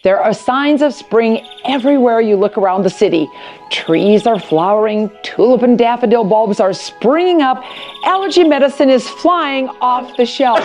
There are signs of spring everywhere you look around the city. Trees are flowering, tulip and daffodil bulbs are springing up, allergy medicine is flying off the shelf.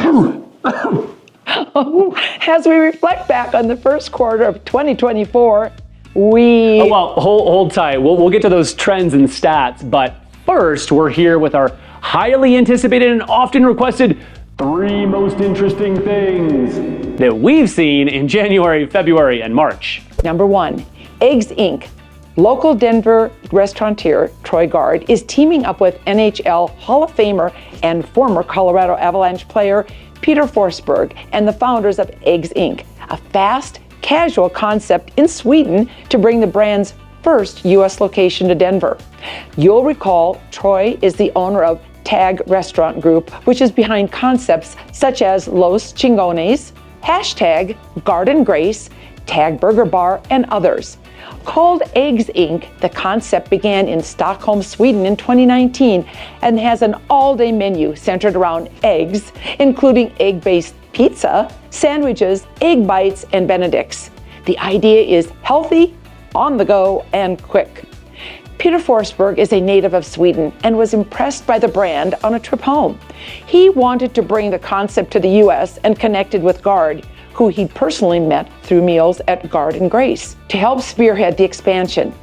As we reflect back on the first quarter of 2024, hold tight. We'll get to those trends and stats, but first we're here with our highly anticipated and often requested 3 most interesting things that we've seen in January, February, and March. Number 1, Eggs Inc. Local Denver restaurateur Troy Guard is teaming up with NHL Hall of Famer and former Colorado Avalanche player Peter Forsberg and the founders of Eggs Inc., a fast, casual concept in Sweden to bring the brand's first U.S. location to Denver. You'll recall Troy is the owner of Tag Restaurant Group, which is behind concepts such as Los Chingones, hashtag Garden Grace, Tag Burger Bar, and others. Called Eggs Inc., the concept began in Stockholm, Sweden in 2019 and has an all-day menu centered around eggs, including egg-based pizza, sandwiches, egg bites, and Benedicts. The idea is healthy, on the go, and quick. Peter Forsberg is a native of Sweden and was impressed by the brand on a trip home. He wanted to bring the concept to the U.S. and connected with Guard, who he personally met through meals at Garden Grace, to help spearhead the expansion.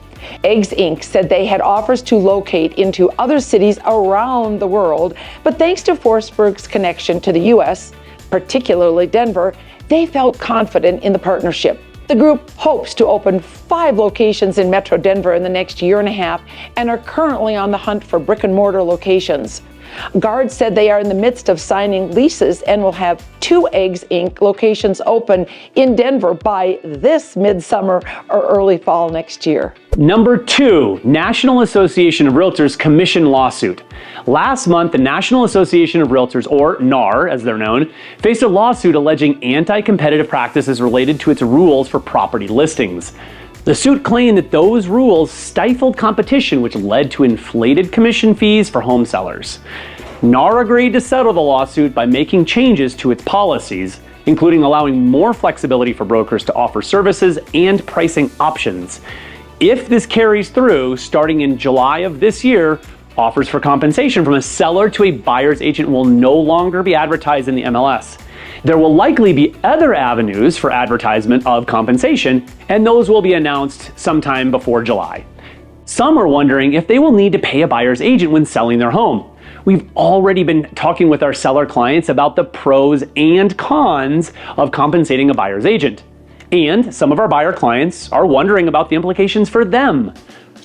Eggs Inc. said they had offers to locate into other cities around the world, but thanks to Forsberg's connection to the U.S., particularly Denver, they felt confident in the partnership. The group hopes to open 5 locations in Metro Denver in the next year and a half and are currently on the hunt for brick and mortar locations. Guard said they are in the midst of signing leases and will have 2 Eggs Inc. locations open in Denver by this midsummer or early fall next year. Number 2, National Association of Realtors Commission Lawsuit. Last month, the National Association of Realtors, or NAR as they're known, faced a lawsuit alleging anti-competitive practices related to its rules for property listings. The suit claimed that those rules stifled competition, which led to inflated commission fees for home sellers. NAR agreed to settle the lawsuit by making changes to its policies, including allowing more flexibility for brokers to offer services and pricing options. If this carries through, starting in July of this year, offers for compensation from a seller to a buyer's agent will no longer be advertised in the MLS. There will likely be other avenues for advertisement of compensation, and those will be announced sometime before July. Some are wondering if they will need to pay a buyer's agent when selling their home. We've already been talking with our seller clients about the pros and cons of compensating a buyer's agent. And some of our buyer clients are wondering about the implications for them.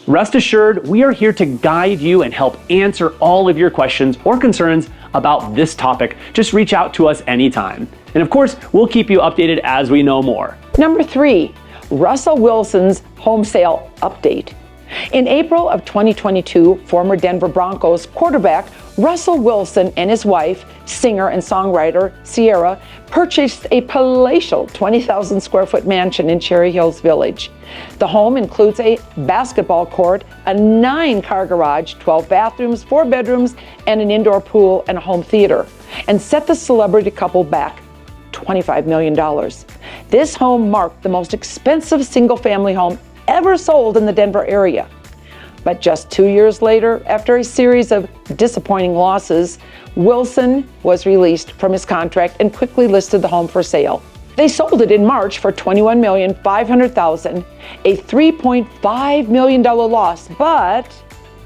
Rest assured, we are here to guide you and help answer all of your questions or concerns about this topic. Just reach out to us anytime. And of course, we'll keep you updated as we know more. Number 3, Russell Wilson's home sale update. In April of 2022, former Denver Broncos quarterback Russell Wilson and his wife, singer and songwriter Sierra, purchased a palatial 20,000 square foot mansion in Cherry Hills Village. The home includes a basketball court, a 9-car garage, 12 bathrooms, 4 bedrooms, and an indoor pool and a home theater, and set the celebrity couple back $25 million. This home marked the most expensive single-family home ever sold in the Denver area. But just 2 years later, after a series of disappointing losses, Wilson was released from his contract and quickly listed the home for sale. They sold it in March for $21,500,000, a $3.5 million loss, but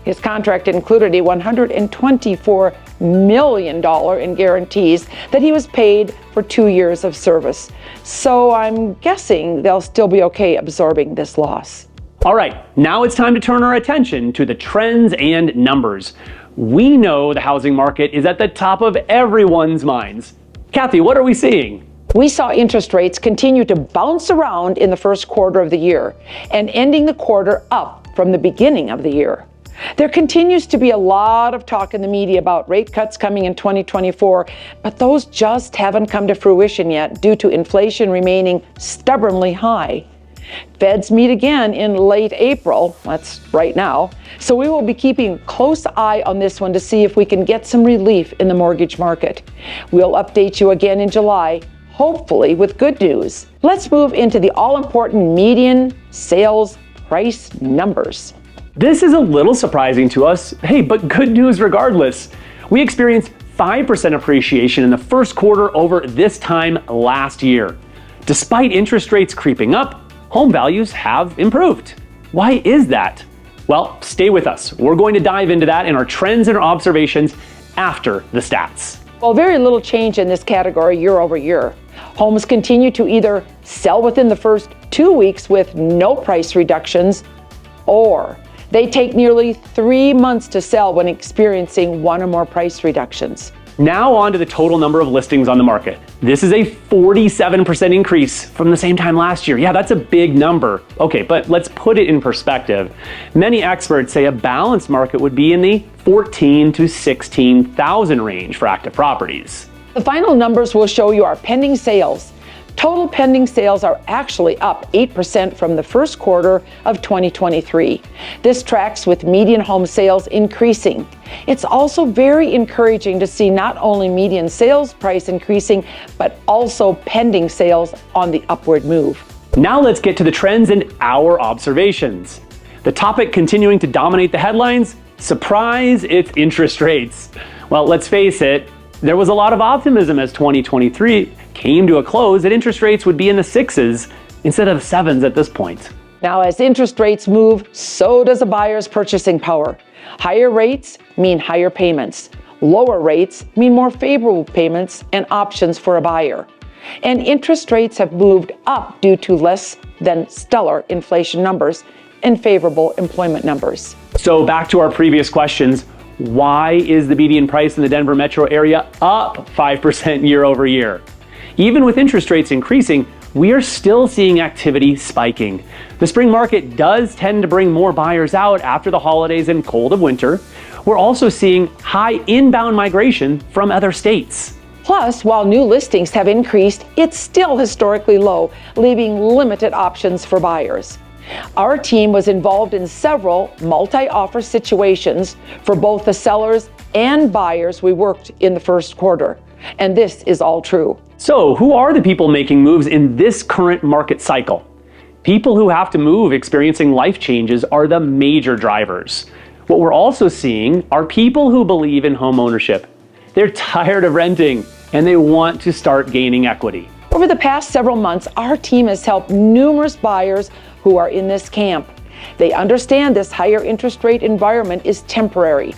his contract included a $124 million in guarantees that he was paid for 2 years of service. So I'm guessing they'll still be okay absorbing this loss. All right, now it's time to turn our attention to the trends and numbers. We know the housing market is at the top of everyone's minds. Kathy, what are we seeing? We saw interest rates continue to bounce around in the first quarter of the year and ending the quarter up from the beginning of the year. There continues to be a lot of talk in the media about rate cuts coming in 2024, but those just haven't come to fruition yet due to inflation remaining stubbornly high. Feds meet again in late April, that's right now, so we will be keeping a close eye on this one to see if we can get some relief in the mortgage market. We'll update you again in July, hopefully with good news. Let's move into the all-important median sales price numbers. This is a little surprising to us, hey, but good news regardless. We experienced 5% appreciation in the first quarter over this time last year. Despite interest rates creeping up, home values have improved. Why is that? Well, stay with us. We're going to dive into that in our trends and our observations after the stats. Well, very little change in this category year over year. Homes continue to either sell within the first 2 weeks with no price reductions, or they take nearly 3 months to sell when experiencing 1 or more price reductions. Now on to the total number of listings on the market. This is a 47% increase from the same time last year. Yeah, that's a big number. Okay, but let's put it in perspective. Many experts say a balanced market would be in the 14,000 to 16,000 range for active properties. The final numbers will show you our pending sales. Total pending sales are actually up 8% from the first quarter of 2023. This tracks with median home sales increasing. It's also very encouraging to see not only median sales price increasing, but also pending sales on the upward move. Now let's get to the trends and our observations. The topic continuing to dominate the headlines, surprise, it's interest rates. Well, let's face it, there was a lot of optimism as 2023 came to a close that interest rates would be in the 6s instead of 7s at this point. Now, as interest rates move, so does a buyer's purchasing power. Higher rates mean higher payments. Lower rates mean more favorable payments and options for a buyer. And interest rates have moved up due to less than stellar inflation numbers and favorable employment numbers. So back to our previous questions. Why is the median price in the Denver metro area up 5% year over year? Even with interest rates increasing, we are still seeing activity spiking. The spring market does tend to bring more buyers out after the holidays and cold of winter. We're also seeing high inbound migration from other states. Plus, while new listings have increased, it's still historically low, leaving limited options for buyers. Our team was involved in several multi-offer situations for both the sellers and buyers we worked in the first quarter. And this is all true. So who are the people making moves in this current market cycle? People who have to move experiencing life changes are the major drivers. What we're also seeing are people who believe in home ownership. They're tired of renting and they want to start gaining equity. Over the past several months, our team has helped numerous buyers who are in this camp. They understand this higher interest rate environment is temporary.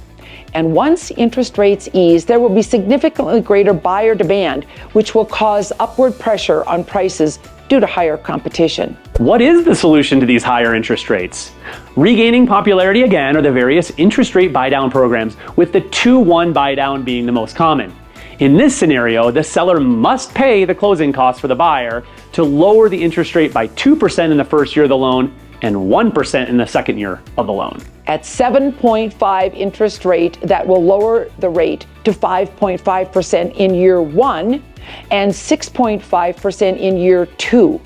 And once interest rates ease, there will be significantly greater buyer demand, which will cause upward pressure on prices due to higher competition. What is the solution to these higher interest rates? Regaining popularity again are the various interest rate buy-down programs, with the 2-1 buy-down being the most common. In this scenario, the seller must pay the closing costs for the buyer to lower the interest rate by 2% in the first year of the loan and 1% in the second year of the loan. At 7.5 interest rate, that will lower the rate to 5.5% in year 1 and 6.5% in year 2.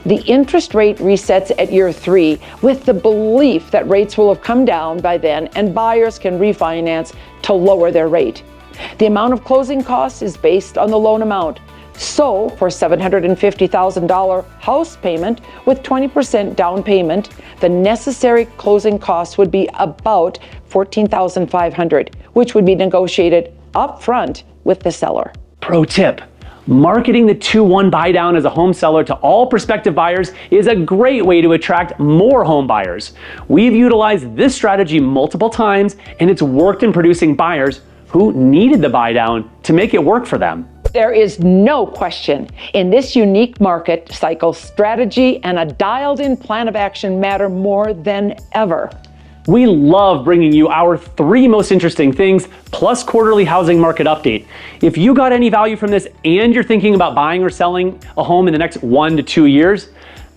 The interest rate resets at year 3 with the belief that rates will have come down by then and buyers can refinance to lower their rate. The amount of closing costs is based on the loan amount. So for $750,000 house payment with 20% down payment, the necessary closing costs would be about $14,500, which would be negotiated up front with the seller. Pro tip: marketing the 2-1 buy down as a home seller to all prospective buyers is a great way to attract more home buyers. We've utilized this strategy multiple times and it's worked in producing buyers who needed the buy down to make it work for them. There is no question in this unique market cycle, strategy and a dialed-in plan of action matter more than ever. We love bringing you our 3 most interesting things plus quarterly housing market update. If you got any value from this and you're thinking about buying or selling a home in the next 1 to 2 years,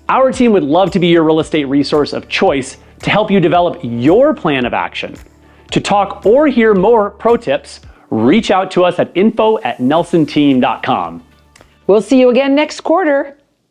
our team would love to be your real estate resource of choice to help you develop your plan of action. To talk or hear more pro tips, reach out to us at info@nelsonteam.com. We'll see you again next quarter.